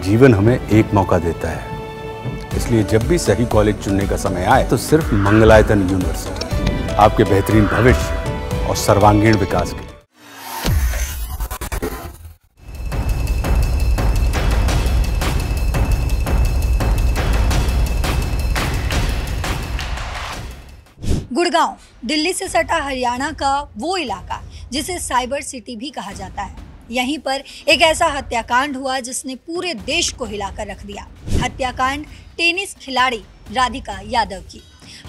जीवन हमें एक मौका देता है, इसलिए जब भी सही कॉलेज चुनने का समय आए तो सिर्फ मंगलायतन यूनिवर्सिटी आपके बेहतरीन भविष्य और सर्वांगीण विकास के लिए। गुड़गांव दिल्ली से सटा हरियाणा का वो इलाका जिसे साइबर सिटी भी कहा जाता है। यहीं पर एक ऐसा हत्याकांड हुआ जिसने पूरे देश को हिलाकर रख दिया। हत्याकांड टेनिस खिलाड़ी राधिका यादव की।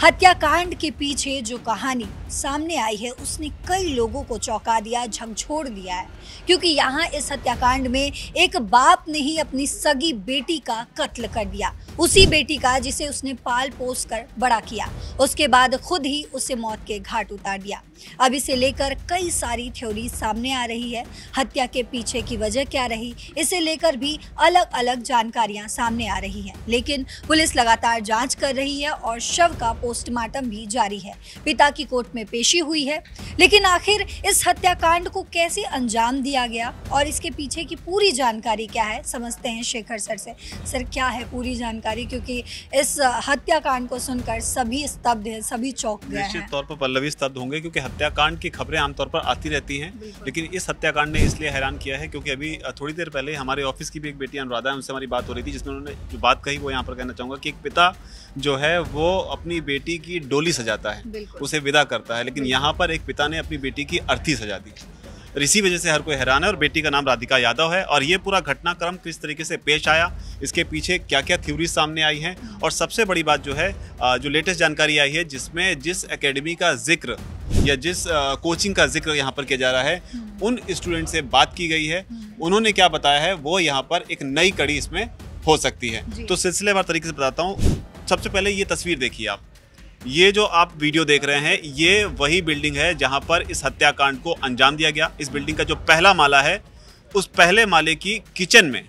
हत्याकांड के पीछे जो कहानी सामने आई है उसने कई लोगों को चौंका दिया, झकझोर दिया है, क्योंकि यहाँ इस हत्याकांड में एक बाप ने ही अपनी सगी बेटी का कत्ल कर दिया। उसी बेटी का जिसे उसने पाल पोस कर बड़ा किया, उसके बाद खुद ही उसे मौत के घाट उतार दिया। अब इसे लेकर कई सारी थ्योरी सामने आ रही है। हत्या के पीछे की वजह क्या रही, इसे लेकर भी अलग अलग जानकारियां सामने आ रही हैं। लेकिन पुलिस लगातार जांच कर रही है और शव का पोस्टमार्टम भी जारी है। पिता की कोर्ट में पेशी हुई है, लेकिन आखिर इस हत्याकांड को कैसे अंजाम दिया गया और इसके पीछे की पूरी जानकारी क्या है, समझते हैं शेखर सर से। सर, क्या है पूरी जानकारी, क्योंकि इस हत्याकांड को सुनकर सभी स्तब्ध हैं, सभी चौंक गए हैं। निश्चित तौर पर पल्लवी स्तब्ध होंगे, क्योंकि हत्याकांड की खबरें आमतौर पर आती रहती हैं, लेकिन इस हत्याकांड ने इसलिए हैरान किया है क्योंकि अभी थोड़ी देर पहले हमारे ऑफिस की भी एक बेटी अनुराधा है, उनसे हमारी बात हो रही थी, जिसमें उन्होंने जो बात कही वो यहाँ पर कहना चाहूँगा कि एक पिता जो है वो अपनी बेटी की डोली सजाता है, उसे विदा करता है, लेकिन यहाँ पर एक पिता ने अपनी बेटी की अर्थी सजा दी। इसी वजह से हर कोई हैरान है। और बेटी का नाम राधिका यादव है। और ये पूरा घटनाक्रम किस तरीके से पेश आया, इसके पीछे क्या क्या थ्योरी सामने आई हैं, और सबसे बड़ी बात जो है, जो लेटेस्ट जानकारी आई है, जिसमें जिस एकेडमी का जिक्र या जिस कोचिंग का जिक्र यहाँ पर किया जा रहा है, उन स्टूडेंट से बात की गई है, उन्होंने क्या बताया है, वो यहाँ पर एक नई कड़ी इसमें हो सकती है। तो सिलसिलेवार तरीके से बताता हूँ। सबसे पहले ये तस्वीर देखिए आप, ये जो आप वीडियो देख रहे हैं, ये वही बिल्डिंग है जहां पर इस हत्याकांड को अंजाम दिया गया। इस बिल्डिंग का जो पहला माला है, उस पहले माले की किचन में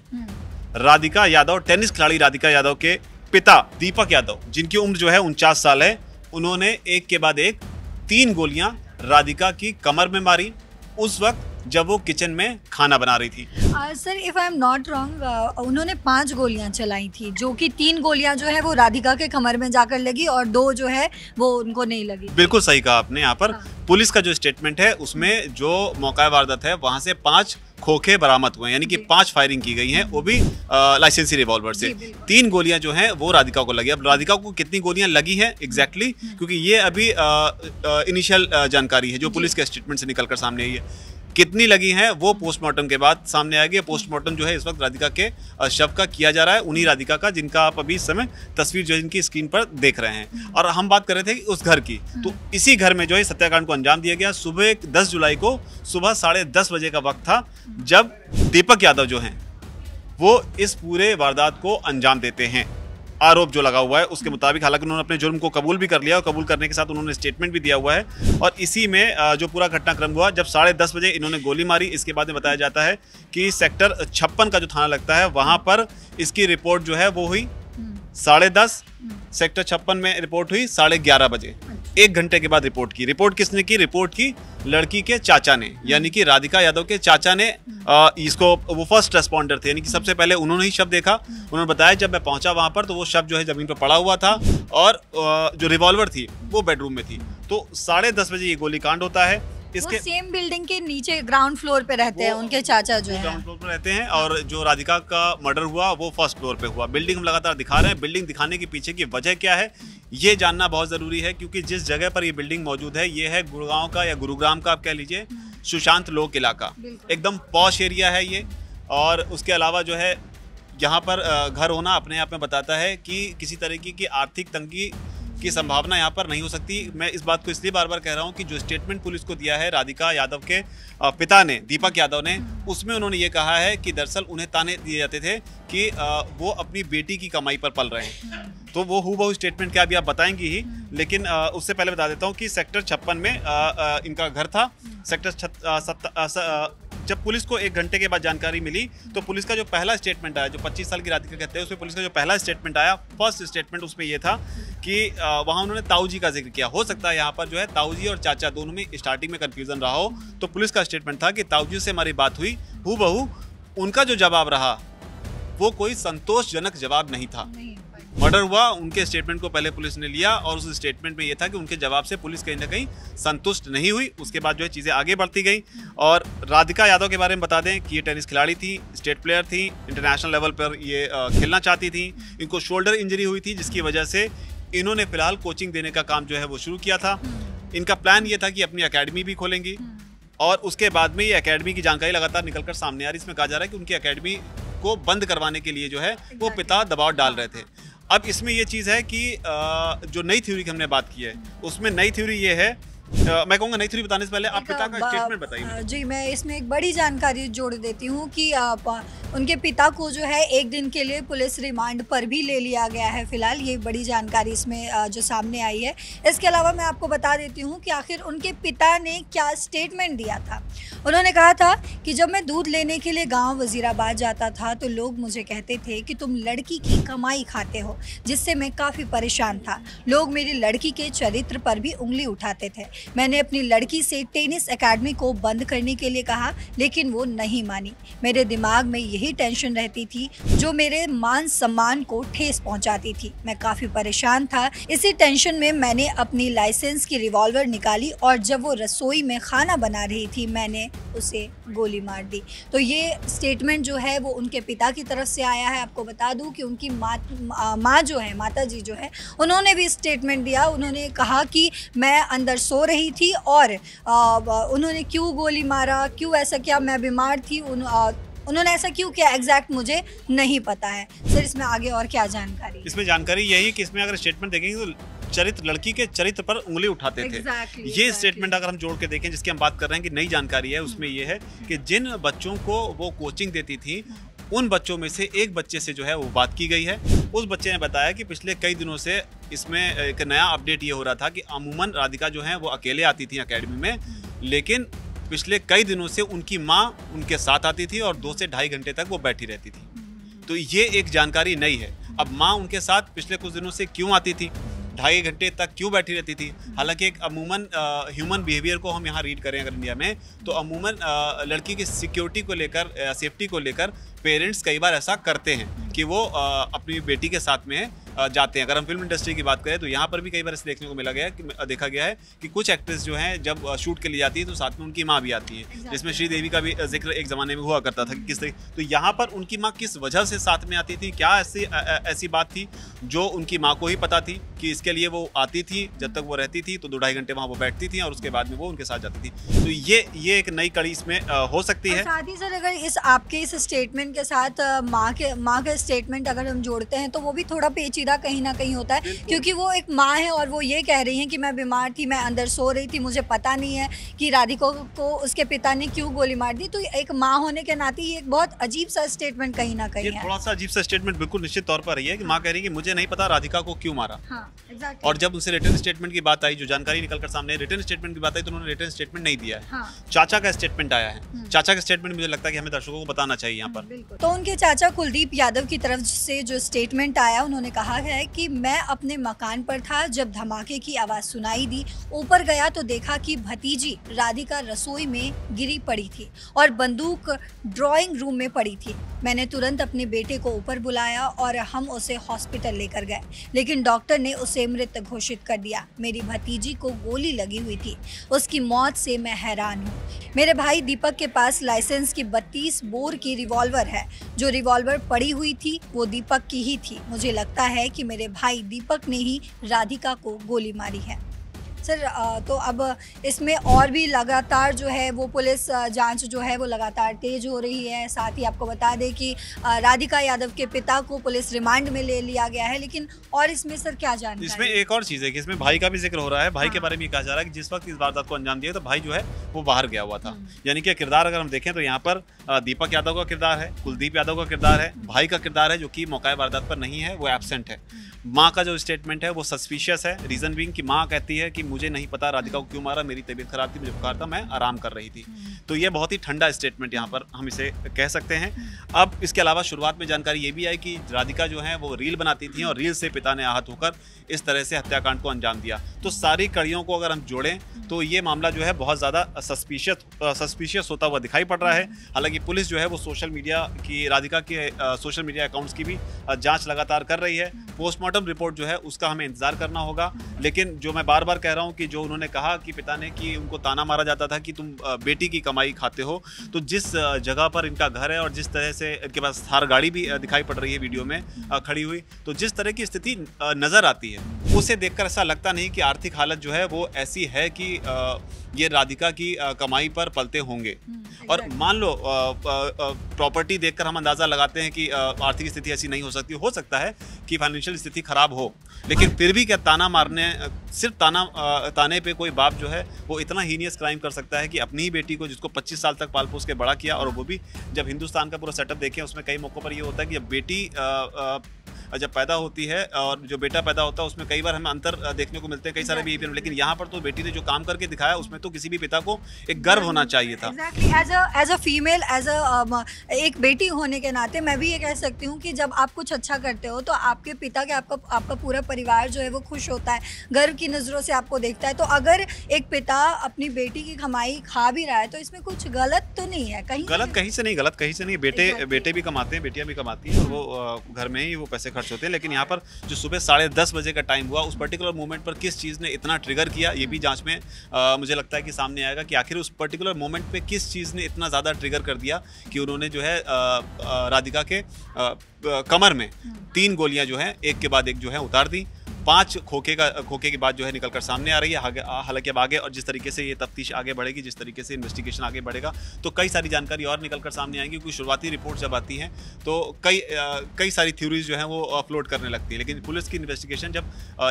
राधिका यादव, टेनिस खिलाड़ी राधिका यादव के पिता दीपक यादव, जिनकी उम्र जो है 49 साल है, उन्होंने एक के बाद एक 3 गोलियां राधिका की कमर में मारी, उस वक्त जब वो किचन में खाना बना रही थी। Sir, if I am not wrong, उन्होंने 5 गोलियां चलाई थी, जो कि 3 गोलियां जो है वो राधिका के कमर में जाकर लगी और 2 जो है वो उनको नहीं लगी। बिल्कुल सही कहा आपने। यहाँ पर पुलिस का जो स्टेटमेंट है, उसमें जो मौका वारदात है वहां से 5 खोखे बरामद हुए हैं, यानी कि 5 फायरिंग की गई हैं, वो भी लाइसेंसी रिवॉल्वर से। 3 गोलियां जो हैं वो राधिका को लगी। अब राधिका को कितनी गोलियां लगी हैं एग्जैक्टली, क्योंकि ये अभी इनिशियल जानकारी है जो पुलिस के स्टेटमेंट से निकलकर सामने आई है। कितनी लगी हैं वो पोस्टमार्टम के बाद सामने आएगी। पोस्टमार्टम जो है इस वक्त राधिका के शव का किया जा रहा है, उन्हीं राधिका का जिनका आप अभी इस समय तस्वीर जो है इनकी स्क्रीन पर देख रहे हैं। और हम बात कर रहे थे उस घर की, तो इसी घर में जो है हत्याकांड को अंजाम दिया गया। सुबह 10 जुलाई को सुबह 10:30 बजे का वक्त था, जब दीपक यादव जो हैं वो इस पूरे वारदात को अंजाम देते हैं। आरोप जो लगा हुआ है उसके मुताबिक, हालांकि उन्होंने अपने जुर्म को कबूल भी कर लिया और कबूल करने के साथ उन्होंने स्टेटमेंट भी दिया हुआ है। और इसी में जो पूरा घटनाक्रम हुआ, जब 10:30 बजे इन्होंने गोली मारी, इसके बाद में बताया जाता है कि सेक्टर 56 का जो थाना लगता है वहां पर इसकी रिपोर्ट जो है वो हुई 10:30, सेक्टर 56 में रिपोर्ट हुई 11:30 बजे। 1 घंटे के बाद रिपोर्ट की। रिपोर्ट किसने की? रिपोर्ट की लड़की के चाचा ने, यानी कि राधिका यादव के चाचा ने। इसको वो फर्स्ट रेस्पॉन्डर थे, यानी कि सबसे पहले उन्होंने ही शव देखा। उन्होंने बताया जब मैं पहुंचा वहां पर तो वो शव जो है जमीन पर पड़ा हुआ था और जो रिवॉल्वर थी वो बेडरूम में थी। तो 10:30 बजे ये गोलीकांड होता है। इसके वो सेम बिल्डिंग के नीचे ग्राउंड फ्लोर पे रहते हैं उनके चाचा जो है, ग्राउंड फ्लोर पे रहते हैं। और जो राधिका का मर्डर हुआ वो फर्स्ट फ्लोर पे हुआ। बिल्डिंग हम लगातार दिखा रहे हैं। बिल्डिंग दिखाने के पीछे की वजह क्या है ये जानना बहुत जरूरी है, क्योंकि जिस जगह पर ये बिल्डिंग मौजूद है ये है गुड़गांव का या गुरुग्राम का आप कह लीजिए सुशांत लोक इलाका। एकदम पॉश एरिया है ये। और उसके अलावा जो है यहाँ पर घर होना अपने आप में बताता है कि किसी तरीके की आर्थिक तंगी की संभावना यहाँ पर नहीं हो सकती। मैं इस बात को इसलिए बार बार कह रहा हूँ कि जो स्टेटमेंट पुलिस को दिया है राधिका यादव के पिता ने, दीपक यादव ने, उसमें उन्होंने ये कहा है कि दरअसल उन्हें ताने दिए जाते थे कि वो अपनी बेटी की कमाई पर पल रहे हैं। तो वो हूबहू स्टेटमेंट क्या अभी आप बताएंगी ही, लेकिन उससे पहले बता देता हूँ कि सेक्टर 56 में इनका घर था। सेक्टर जब पुलिस को 1 घंटे के बाद जानकारी मिली तो पुलिस का जो पहला स्टेटमेंट आया, जो 25 साल की राधिका कहते हैं, उसमें पुलिस का जो पहला स्टेटमेंट आया, फर्स्ट स्टेटमेंट, उसमें ये था कि वहाँ उन्होंने ताऊ जी का जिक्र किया। हो सकता है यहाँ पर जो है ताऊ जी और चाचा दोनों में स्टार्टिंग में कन्फ्यूजन रहा हो। तो पुलिस का स्टेटमेंट था कि ताऊ जी से हमारी बात हुई, हूबहू उनका जो जवाब रहा वो कोई संतोषजनक जवाब नहीं था। मर्डर हुआ, उनके स्टेटमेंट को पहले पुलिस ने लिया और उस स्टेटमेंट में ये था कि उनके जवाब से पुलिस कहीं ना कहीं संतुष्ट नहीं हुई। उसके बाद जो है चीज़ें आगे बढ़ती गई। और राधिका यादव के बारे में बता दें कि ये टेनिस खिलाड़ी थी, स्टेट प्लेयर थी, इंटरनेशनल लेवल पर ये खेलना चाहती थी। इनको शोल्डर इंजरी हुई थी जिसकी वजह से इन्होंने फिलहाल कोचिंग देने का काम जो है वो शुरू किया था। इनका प्लान ये था कि अपनी अकेडमी भी खोलेंगी और उसके बाद में ये एकेडमी की जानकारी लगातार निकलकर सामने आ रही है। इसमें कहा जा रहा है कि उनकी एकेडमी को बंद करवाने के लिए जो है वो पिता दबाव डाल रहे थे। अब इसमें ये चीज़ है कि जो नई थ्योरी की हमने बात की है उसमें नई थ्योरी ये है, मैं कहूँगा नई थ्योरी बताने से पहले आप पिता का स्टेटमेंट बताइए। जी, मैं इसमें एक बड़ी जानकारी जोड़ देती हूँ कि उनके पिता को जो है एक दिन के लिए पुलिस रिमांड पर भी ले लिया गया है। फिलहाल ये बड़ी जानकारी इसमें जो सामने आई है। इसके अलावा मैं आपको बता देती हूँ कि आखिर उनके पिता ने क्या स्टेटमेंट दिया था। उन्होंने कहा था कि जब मैं दूध लेने के लिए गांव वजीराबाद जाता था तो लोग मुझे कहते थे कि तुम लड़की की कमाई खाते हो, जिससे मैं काफ़ी परेशान था। लोग मेरी लड़की के चरित्र पर भी उंगली उठाते थे। मैंने अपनी लड़की से टेनिस एकेडमी को बंद करने के लिए कहा, लेकिन वो नहीं मानी। मेरे दिमाग में यही टेंशन रहती थी जो मेरे मान सम्मान को ठेस पहुंचाती थी। मैं काफ़ी परेशान था। इसी टेंशन में मैंने अपनी लाइसेंस की रिवॉल्वर निकाली और जब वो रसोई में खाना बना रही थी मैंने उसे गोली मार दी। तो ये स्टेटमेंट जो है वो उनके पिता की तरफ से आया है। आपको बता दूं कि उनकी माँ जो है, माता जी जो है, उन्होंने भी स्टेटमेंट दिया। उन्होंने कहा कि मैं अंदर सो रही थी और उन्होंने क्यों गोली मारा, क्यों ऐसा किया, मैं बीमार थी, उन्होंने ऐसा क्यों किया एग्जैक्ट मुझे नहीं पता है। सर इसमें आगे और क्या जानकारी? इसमें जानकारी यही कि इसमें अगर स्टेटमेंट देखेंगे तो चरित्र, लड़की के चरित्र पर उंगली उठाते थे। ये स्टेटमेंट अगर हम जोड़ के देखें जिसकी हम बात कर रहे हैं कि नई जानकारी है, उसमें ये है कि जिन बच्चों को वो कोचिंग देती थी उन बच्चों में से एक बच्चे से जो है वो बात की गई है। उस बच्चे ने बताया कि पिछले कई दिनों से इसमें एक नया अपडेट ये हो रहा था कि अमूमन राधिका जो है वो अकेले आती थी एकेडमी में, लेकिन पिछले कई दिनों से उनकी माँ उनके साथ आती थी और 2 से ढाई घंटे तक वो बैठी रहती थी। तो ये एक जानकारी नई है। अब माँ उनके साथ पिछले कुछ दिनों से क्यों आती थी, 2.5 घंटे तक क्यों बैठी रहती थी? हालांकि एक अमूमन ह्यूमन बिहेवियर को हम यहाँ रीड करें अगर इंडिया में, तो अमूमन लड़की की सिक्योरिटी को लेकर, सेफ्टी को लेकर पेरेंट्स कई बार ऐसा करते हैं कि वो अपनी बेटी के साथ में जाते हैं। अगर हम फिल्म इंडस्ट्री की बात करें तो यहाँ पर भी कई बार ऐसे देखने को देखा गया है कि कुछ एक्ट्रेस जो हैं जब शूट के लिए जाती है तो साथ में उनकी माँ भी आती है, जिसमें श्रीदेवी का भी जिक्र एक ज़माने में हुआ करता था कि किस तरीके। तो यहाँ पर उनकी माँ किस वजह से साथ में आती थी, क्या ऐसी बात थी जो उनकी माँ को ही पता थी कि इसके लिए वो आती थी, जब तक वो रहती थी तो 2-2.5 घंटे वहाँ वो बैठती थी और उसके बाद में वो उनके साथ जाती थी। तो ये एक नई कड़ी इसमें हो सकती है। साथ ही सर अगर आपके इस स्टेटमेंट के साथ माँ का स्टेटमेंट अगर हम जोड़ते हैं तो वो भी थोड़ा पेचीदा कहीं ना कहीं होता है, क्योंकि वो एक माँ है और वो ये कह रही हैं कि मैं बीमार थी, मैं अंदर सो रही थी, मुझे पता नहीं है कि राधिका को उसके पिता ने क्यों गोली मार दी। तो एक माँ होने के नाते ये एक बहुत अजीब सा स्टेटमेंट कहीं ना कहीं है। थोड़ा सा अजीब सा स्टेटमेंट बिल्कुल निश्चित तौर पर है कि माँ कह रही है कि मुझे नहीं पता राधिका को क्यों मारा। और जब उनसे रिटर्न स्टेटमेंट की बात आई, जो जानकारी निकलकर सामने रिटर्न स्टेटमेंट की बात आई, तो उन्होंने रिटर्न स्टेटमेंट नहीं दिया है। चाचा का स्टेटमेंट आया है। चाचा का स्टेटमेंट मुझे लगता है कि हमें दर्शकों को बताना चाहिए यहाँ पर। तो उनके चाचा कुलदीप यादव की तरफ से जो स्टेटमेंट आया, उन्होंने कहा है कि मैं अपने मकान पर था जब धमाके की आवाज सुनाई दी, ऊपर गया तो देखा कि भतीजी राधिका रसोई में गिरी पड़ी थी और बंदूक ड्राइंग रूम में पड़ी थी। मैंने तुरंत अपने बेटे को ऊपर बुलाया और हम उसे हॉस्पिटल लेकर गए, लेकिन डॉक्टर ने उसे मृत घोषित कर दिया। मेरी भतीजी को गोली लगी हुई थी, उसकी मौत से मैं हैरान हूँ। मेरे भाई दीपक के पास लाइसेंस की 32 बोर की रिवॉल्वर है। जो रिवॉल्वर पड़ी हुई थी वो दीपक की ही थी। मुझे लगता है कि मेरे भाई दीपक ने ही राधिका को गोली मारी है। सर तो अब इसमें और भी लगातार जो है वो पुलिस जांच जो है वो लगातार तेज हो रही है। साथ ही आपको बता दें कि राधिका यादव के पिता को पुलिस रिमांड में ले लिया गया है। लेकिन और इसमें सर क्या जानकारी? इसमें एक और चीज़ है कि इसमें भाई का भी जिक्र हो रहा है। भाई के बारे में कहा जा रहा है कि जिस वक्त इस वारदात को अंजाम दिया तो भाई जो है वो बाहर गया हुआ था। यानी कि किरदार अगर हम देखें तो यहाँ पर दीपक यादव का किरदार है, कुलदीप यादव का किरदार है, भाई का किरदार है जो कि मौका वारदात पर नहीं है, वो एब्सेंट है। माँ का जो स्टेटमेंट है वो सस्पिशियस है। रीजन बीइंग कि माँ कहती है कि मुझे नहीं पता राधिका को क्यों मारा, मेरी तबीयत खराब थी, मुझे बुखार था, मैं आराम कर रही थी। तो ये बहुत ही ठंडा स्टेटमेंट यहाँ पर हम इसे कह सकते हैं। अब इसके अलावा शुरुआत में जानकारी ये भी आई कि राधिका जो है वो रील बनाती थी और रील से पिता ने आहत होकर इस तरह से हत्याकांड को अंजाम दिया। तो सारी कड़ियों को अगर हम जोड़ें तो ये मामला जो है बहुत ज़्यादा सस्पिशियस होता हुआ दिखाई पड़ रहा है। हालांकि पुलिस जो है वो सोशल मीडिया की, राधिका के सोशल मीडिया अकाउंट्स की भी जांच लगातार कर रही है। पोस्टमार्टम रिपोर्ट जो है उसका हमें इंतजार करना होगा। लेकिन जो मैं बार बार कह रहा हूँ कि जो उन्होंने कहा कि पिता ने कि उनको ताना मारा जाता था कि तुम बेटी की कमाई खाते हो, तो जिस जगह पर इनका घर है और जिस तरह से इनके पास थार गाड़ी भी दिखाई पड़ रही है वीडियो में खड़ी हुई, तो जिस तरह की स्थिति नज़र आती है उसे देखकर ऐसा लगता नहीं कि आर्थिक हालत जो है वो ऐसी है कि ये राधिका की कमाई पर पलते होंगे। और मान लो प्रॉपर्टी देखकर हम अंदाज़ा लगाते हैं कि आर्थिक स्थिति ऐसी नहीं हो सकती। हो सकता है कि फाइनेंशियल स्थिति खराब हो, लेकिन फिर भी क्या ताना मारने, सिर्फ ताने पे कोई बाप जो है वो इतना हीनियस क्राइम कर सकता है कि अपनी ही बेटी को, जिसको 25 साल तक पाल पोस के बड़ा किया, और वो भी जब हिंदुस्तान का पूरा सेटअप देखें उसमें कई मौक़ों पर ये होता है कि जब बेटी जब पैदा होती है और जो बेटा पैदा होता है उसमें कई बार हमें अंतर देखने को मिलते हैं कई सारे बिहेवियर में। लेकिन यहाँ पर तो बेटी ने जो काम करके दिखाया उसमें तो किसी भी पिता को एक गर्व होना चाहिए था। एज अ फीमेल, एक बेटी होने के नाते मैं भी ये कह सकती हूँ कि जब आप कुछ अच्छा करते हो तो आपके पिता के आपका पूरा परिवार जो है वो खुश होता है, गर्व की नज़रों से आपको देखता है। तो अगर एक पिता अपनी बेटी की कमाई खा भी रहा है तो इसमें कुछ गलत तो नहीं है, गलत कहीं से नहीं। बेटे भी कमाते हैं, बेटियां भी कमाती हैं और वो घर में ही वो पैसे खर्च होते हैं। लेकिन यहाँ पर जो सुबह 10:30 बजे का टाइम हुआ, उस पर्टिकुलर मोमेंट पर किस चीज़ ने इतना ट्रिगर किया, ये भी जांच में मुझे लगता है कि सामने आएगा कि आखिर उस पर्टिकुलर मोमेंट पे किस चीज़ ने इतना ज़्यादा ट्रिगर कर दिया कि उन्होंने जो है राधिका के कमर में 3 गोलियां जो है एक के बाद एक जो है उतार दी। 5 खोखे की बात जो है निकलकर सामने आ रही है। हालांकि अब आगे और जिस तरीके से ये तफ्तीश आगे बढ़ेगी, जिस तरीके से इन्वेस्टिगेशन आगे बढ़ेगा, तो कई सारी जानकारी और निकलकर सामने आएंगी। क्योंकि शुरुआती रिपोर्ट जब आती हैं तो कई सारी थ्योरीज जो हैं वो अपलोड करने लगती है। लेकिन पुलिस की इन्वेस्टिगेशन जब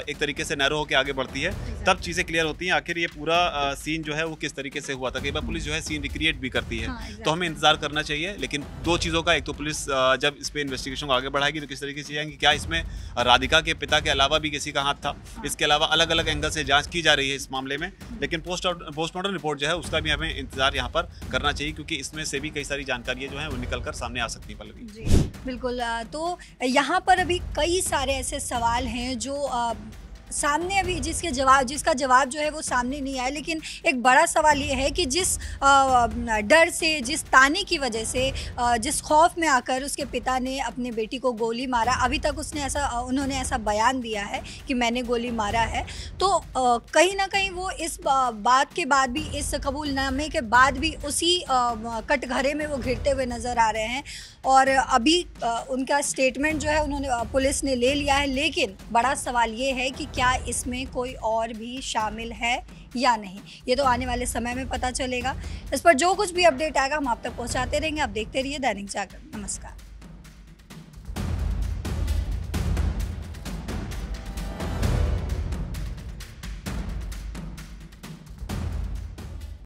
एक तरीके से नैरो होकर आगे बढ़ती है तब चीज़ें क्लियर होती हैं। आखिर ये पूरा सीन जो है वो किस तरीके से हुआ था। कई बार पुलिस जो है सीन रिक्रिएट भी करती है, तो हमें इंतजार करना चाहिए। लेकिन 2 चीज़ों का, एक तो पुलिस जब इस पर इन्वेस्टिगेशन को आगे बढ़ाएगी तो किस तरीके से जाएंगी, क्या इसमें राधिका के पिता के अलावा भी किसी का हाथ था, इसके अलावा अलग अलग एंगल से जांच की जा रही है इस मामले में। लेकिन पोस्टमार्टम रिपोर्ट जो है उसका भी हमें इंतजार यहाँ पर करना चाहिए, क्योंकि इसमें से भी कई सारी जानकारियाँ जो हैं वो निकल कर सामने आ सकती हैं। पल्लवी जी बिल्कुल। तो यहाँ पर अभी कई सारे ऐसे सवाल हैं जो सामने अभी जिसका जवाब जो है वो सामने नहीं आया। लेकिन एक बड़ा सवाल ये है कि जिस डर से, जिस ताने की वजह से, जिस खौफ में आकर उसके पिता ने अपने बेटी को गोली मारा, अभी तक उन्होंने ऐसा बयान दिया है कि मैंने गोली मारा है। तो कहीं ना कहीं वो इस बात के बाद भी, इस कबूलनामे के बाद भी उसी कटघरे में वो घिरते हुए नज़र आ रहे हैं। और अभी उनका स्टेटमेंट जो है पुलिस ने ले लिया है। लेकिन बड़ा सवाल ये है कि क्या इसमें कोई और भी शामिल है या नहीं, ये तो आने वाले समय में पता चलेगा। इस पर जो कुछ भी अपडेट आएगा हम आप तक पहुंचाते रहेंगे। आप देखते रहिए दैनिक जागरण। नमस्कार।